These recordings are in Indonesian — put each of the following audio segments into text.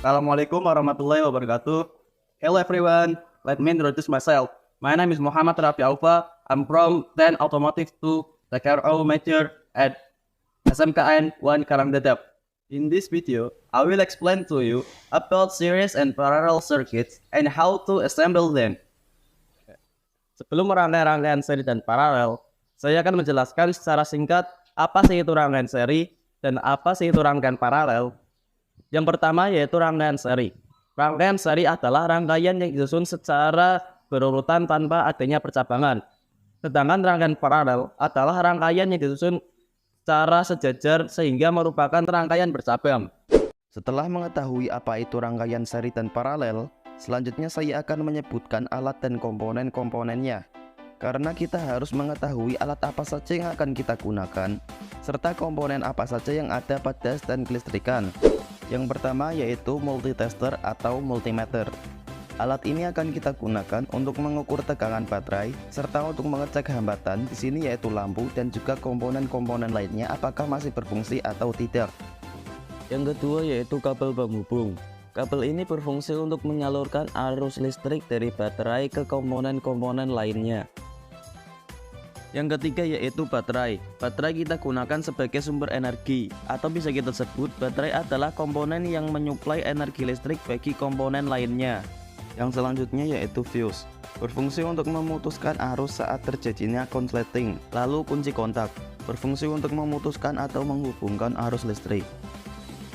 Assalamualaikum warahmatullahi wabarakatuh. Hello everyone, let me introduce myself. My name is Muhammad Rafi Aufa. I'm from 10 Automotive 2, the KRO major at SMKN 1 Karangdadap. In this video, I will explain to you about series and parallel circuits and how to assemble them. Sebelum rangkaian seri dan paralel, saya akan menjelaskan secara singkat apa sih itu rangkaian seri dan apa sih itu rangkaian paralel. Yang pertama yaitu rangkaian seri. Rangkaian seri adalah rangkaian yang disusun secara berurutan tanpa adanya percabangan. Sedangkan rangkaian paralel adalah rangkaian yang disusun secara sejajar sehingga merupakan rangkaian bercabang. Setelah mengetahui apa itu rangkaian seri dan paralel, selanjutnya saya akan menyebutkan alat dan komponen-komponennya. Karena kita harus mengetahui alat apa saja yang akan kita gunakan, serta komponen apa saja yang ada pada stand kelistrikan. Yang pertama yaitu multitester atau multimeter. Alat ini akan kita gunakan untuk mengukur tegangan baterai serta untuk mengecek hambatan di sini yaitu lampu dan juga komponen-komponen lainnya apakah masih berfungsi atau tidak. Yang kedua yaitu kabel penghubung. Kabel ini berfungsi untuk menyalurkan arus listrik dari baterai ke komponen-komponen lainnya. Yang ketiga yaitu baterai. Baterai kita gunakan sebagai sumber energi, atau bisa kita sebut baterai adalah komponen yang menyuplai energi listrik bagi komponen lainnya. Yang selanjutnya yaitu fuse. Berfungsi untuk memutuskan arus saat terjadinya konsleting. Lalu kunci kontak. Berfungsi untuk memutuskan atau menghubungkan arus listrik.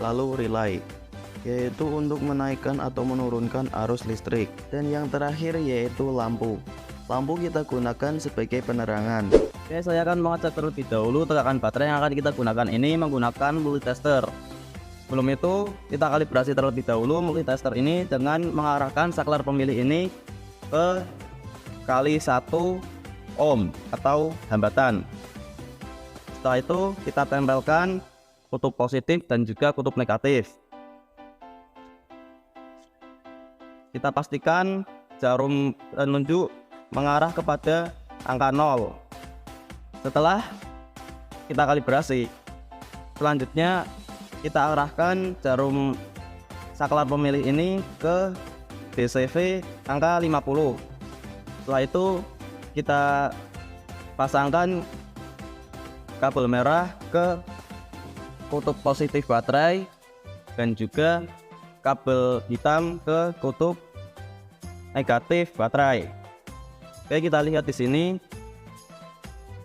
Lalu relay, yaitu untuk menaikkan atau menurunkan arus listrik. Dan yang terakhir yaitu lampu. Lampu kita gunakan sebagai penerangan. Oke, saya akan mengecek terlebih dahulu tegangan baterai yang akan kita gunakan ini menggunakan multitester. Sebelum itu, kita kalibrasi terlebih dahulu multitester ini dengan mengarahkan saklar pemilih ini ke kali 1 ohm atau hambatan. Setelah itu, kita tempelkan kutub positif dan juga kutub negatif. Kita pastikan jarum penunjuk mengarah kepada angka 0. Setelah kita kalibrasi, selanjutnya kita arahkan jarum saklar pemilih ini ke DCV angka 50. Setelah itu kita pasangkan kabel merah ke kutub positif baterai dan juga kabel hitam ke kutub negatif baterai. Oke, kita lihat di sini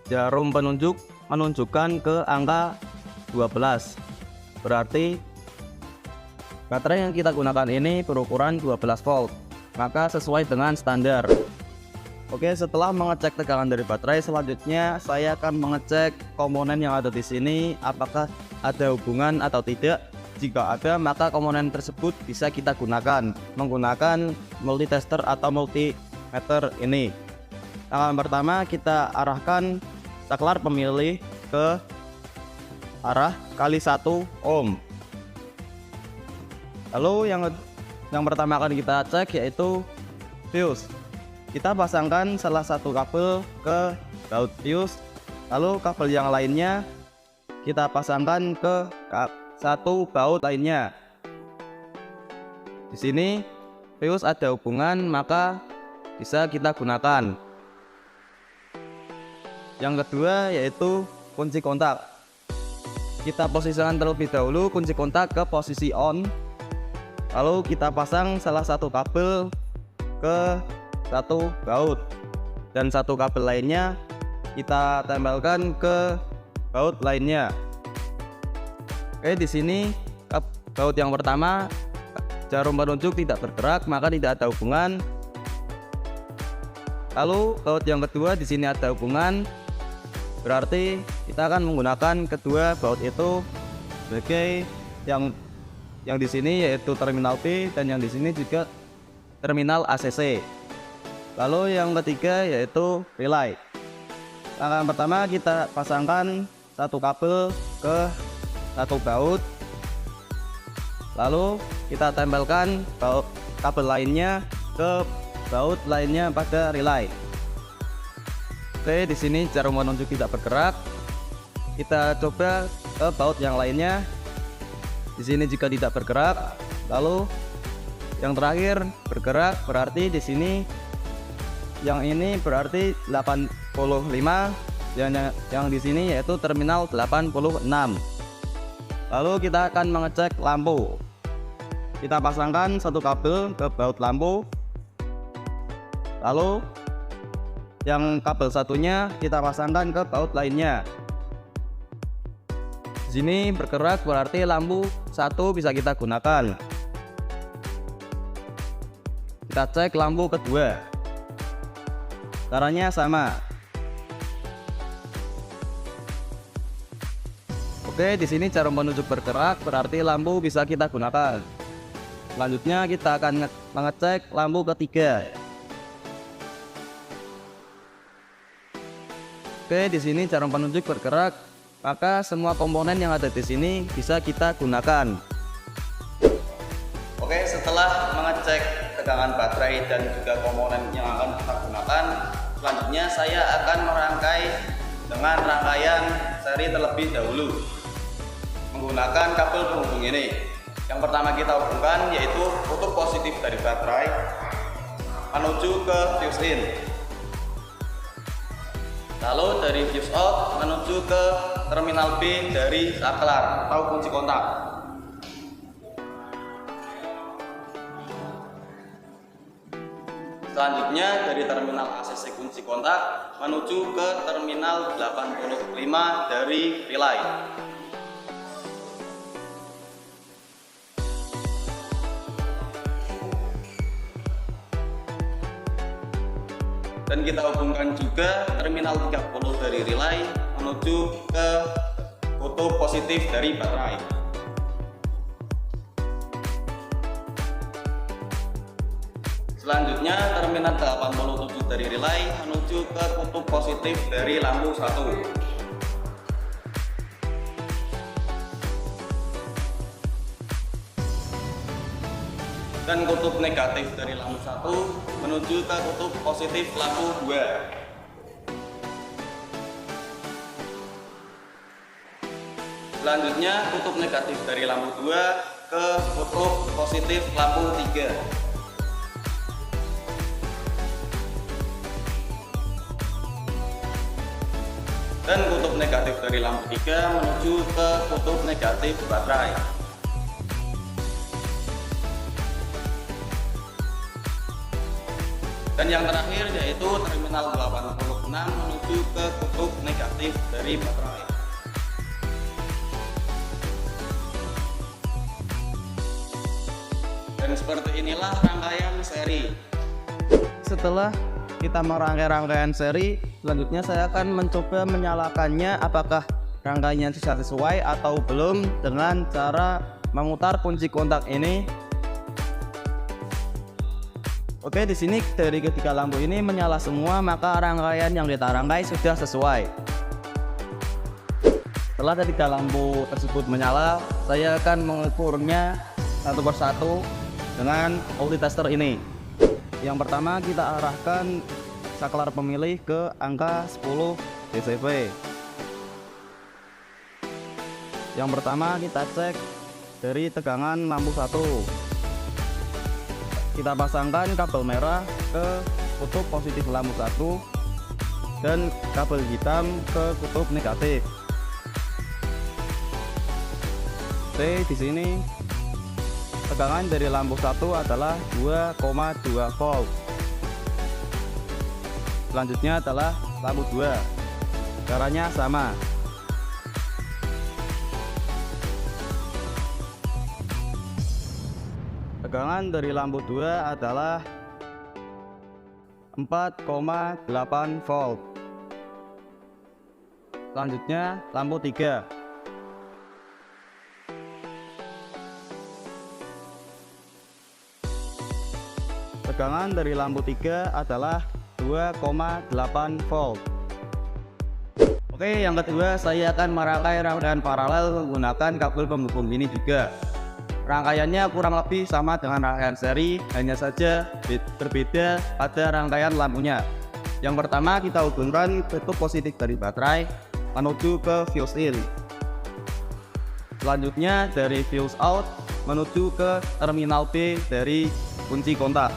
jarum penunjuk menunjukkan ke angka 12. Berarti baterai yang kita gunakan ini berukuran 12 volt, maka sesuai dengan standar. Oke, setelah mengecek tegangan dari baterai, selanjutnya saya akan mengecek komponen yang ada di sini apakah ada hubungan atau tidak. Jika ada, maka komponen tersebut bisa kita gunakan menggunakan multitester atau multimeter ini. Yang pertama, kita arahkan saklar pemilih ke arah kali 1 ohm. Lalu yang pertama akan kita cek yaitu fuse. Kita pasangkan salah satu kabel ke baut fuse, lalu kabel yang lainnya kita pasangkan ke satu baut lainnya. Di sini fuse ada hubungan, maka bisa kita gunakan. Yang kedua yaitu kunci kontak. Kita posisikan terlebih dahulu kunci kontak ke posisi on. Lalu kita pasang salah satu kabel ke satu baut dan satu kabel lainnya kita tempelkan ke baut lainnya. Oke, di sini baut yang pertama jarum penunjuk tidak bergerak, maka tidak ada hubungan. Lalu baut yang kedua di sini ada hubungan. Berarti kita akan menggunakan kedua baut itu sebagai yang di sini yaitu terminal B dan yang di sini juga terminal ACC. Lalu yang ketiga yaitu relay. Langkah pertama kita pasangkan satu kabel ke satu baut. Lalu kita tempelkan kabel lainnya ke baut lainnya pada relay. Oke, di sini jarum penunjuk tidak bergerak. Kita coba ke baut yang lainnya. Di sini jika tidak bergerak, Lalu yang terakhir bergerak, berarti di sini yang ini berarti 85, yang di sini yaitu terminal 86. Lalu kita akan mengecek lampu. Kita pasangkan satu kabel ke baut lampu. Lalu yang kabel satunya kita pasangkan ke baut lainnya. Di sini bergerak, berarti lampu satu bisa kita gunakan. Kita cek lampu kedua. Caranya sama. Oke, di sini jarum penunjuk bergerak, berarti lampu bisa kita gunakan. Selanjutnya kita akan mengecek lampu ketiga. Oke, di sini jarum penunjuk bergerak, maka semua komponen yang ada di sini bisa kita gunakan. Oke, setelah mengecek tegangan baterai dan juga komponen yang akan kita gunakan, selanjutnya saya akan merangkai dengan rangkaian seri terlebih dahulu menggunakan kabel penghubung ini. Yang pertama kita hubungkan yaitu kutub positif dari baterai menuju ke fuse in, lalu dari fuse out menuju ke terminal B dari saklar atau kunci kontak. Selanjutnya dari terminal ACC kunci kontak menuju ke terminal 85 dari relay. Dan kita hubungkan juga terminal 30 dari relay menuju ke kutub positif dari baterai. Selanjutnya terminal 87 dari relay menuju ke kutub positif dari lampu 1. Dan kutub negatif dari lampu 1 menuju ke kutub positif lampu 2. Selanjutnya kutub negatif dari lampu 2 ke kutub positif lampu 3. Dan kutub negatif dari lampu 3 menuju ke kutub negatif baterai. Dan yang terakhir yaitu terminal 86 menuju ke kutub negatif dari baterai. Dan seperti inilah rangkaian seri. Setelah kita merangkai rangkaian seri, selanjutnya saya akan mencoba menyalakannya apakah rangkaiannya sudah sesuai atau belum dengan cara memutar kunci kontak ini. Oke, di sini dari ketiga lampu ini menyala semua, maka rangkaian yang kita rangkai sudah sesuai. Setelah ketiga lampu tersebut menyala, saya akan mengukurnya satu persatu dengan multitester ini. Yang pertama kita arahkan saklar pemilih ke angka 10 dCV. Yang pertama kita cek dari tegangan lampu 1. Kita pasangkan kabel merah ke kutub positif lampu 1 dan kabel hitam ke kutub negatif. Oke, di sini tegangan dari lampu 1 adalah 2,2 volt. Selanjutnya adalah lampu 2. Caranya sama. Tegangan dari lampu 2 adalah 4,8 volt. Selanjutnya lampu 3. Tegangan dari lampu 3 adalah 2,8 volt. Oke, yang kedua saya akan merangkai rangkaian paralel menggunakan kabel penghubung ini juga. Rangkaiannya kurang lebih sama dengan rangkaian seri, hanya saja berbeda pada rangkaian lampunya. Yang pertama kita hubungkan kutub positif dari baterai menuju ke fuse in. Selanjutnya dari fuse out menuju ke terminal B dari kunci kontak.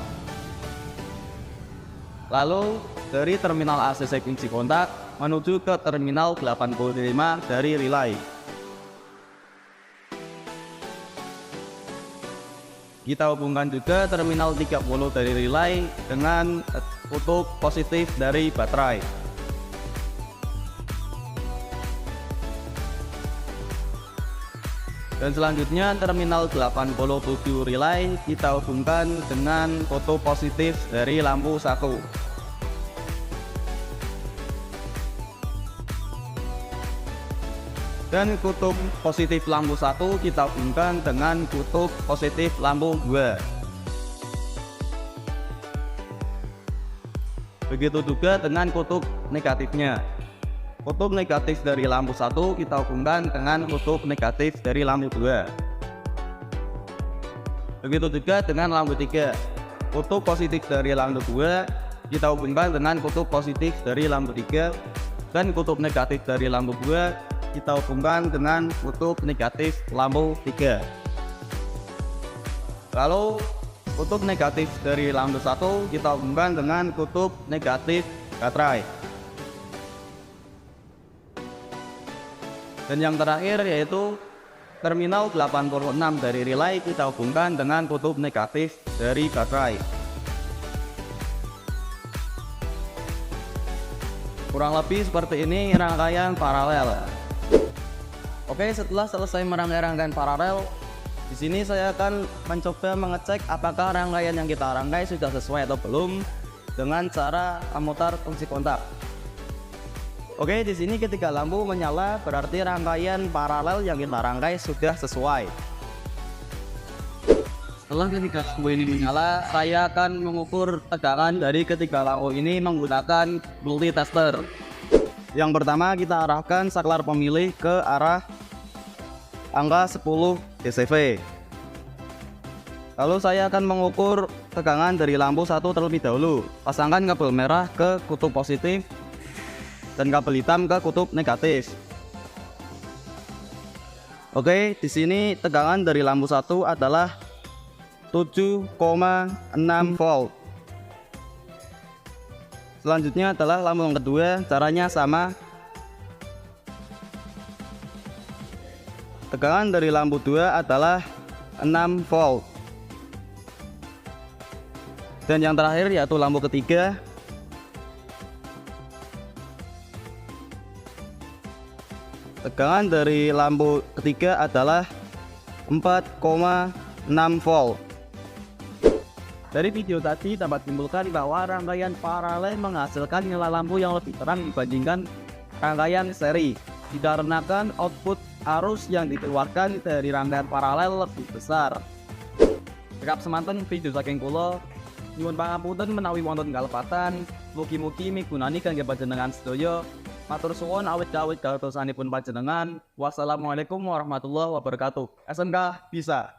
Lalu dari terminal ACC kunci kontak menuju ke terminal 85 dari relay. Kita hubungkan juga terminal 30 dari relay dengan kutub positif dari baterai. Dan selanjutnya terminal 87 relay kita hubungkan dengan kutub positif dari lampu 1. Dan kutub positif lampu 1 kita hubungkan dengan kutub positif lampu 2. Begitu juga dengan kutub negatifnya. Kutub negatif dari lampu 1 kita hubungkan dengan kutub negatif dari lampu 2. Begitu juga dengan lampu 3. Kutub positif dari lampu 2 kita hubungkan dengan kutub positif dari lampu 3. Dan kutub negatif dari lampu 2 kita hubungkan dengan kutub negatif lampu 3. Lalu kutub negatif dari lampu 1 kita hubungkan dengan kutub negatif baterai. Dan yang terakhir yaitu terminal 86 dari relay kita hubungkan dengan kutub negatif dari baterai. Kurang lebih seperti ini rangkaian paralel. Oke, setelah selesai merangkai-rangkaian paralel, di sini saya akan mencoba mengecek apakah rangkaian yang kita rangkai sudah sesuai atau belum dengan cara memutar kunci kontak. Oke, di sini ketika lampu menyala berarti rangkaian paralel yang kita rangkai sudah sesuai. Setelah ketika lampu ini menyala, saya akan mengukur tegangan dari ketiga lampu ini menggunakan multitester. Yang pertama kita arahkan saklar pemilih ke arah angka 10 dCV. Lalu saya akan mengukur tegangan dari lampu 1 terlebih dahulu. Pasangkan kabel merah ke kutub positif dan kabel hitam ke kutub negatif. Oke, di sini tegangan dari lampu 1 adalah 7,6 volt. Selanjutnya adalah lampu yang kedua, caranya sama. Tegangan dari lampu 2 adalah 6 volt. Dan yang terakhir yaitu lampu ketiga. Tegangan dari lampu ketiga adalah 4,6 volt. Dari video tadi dapat disimpulkan bahwa rangkaian paralel menghasilkan nilai lampu yang lebih terang dibandingkan rangkaian seri, dikarenakan output arus yang dikeluarkan dari rangkaian paralel lebih besar. Rekap semanten video saking kula, nyuwun pangapunten menawi wonten kalepatan, mugi-mugi migunani kangge panjenengan sedaya. Matur suwun awit-awit kawetosanipun panjenengan. Wassalamualaikum warahmatullahi wabarakatuh. SMK bisa.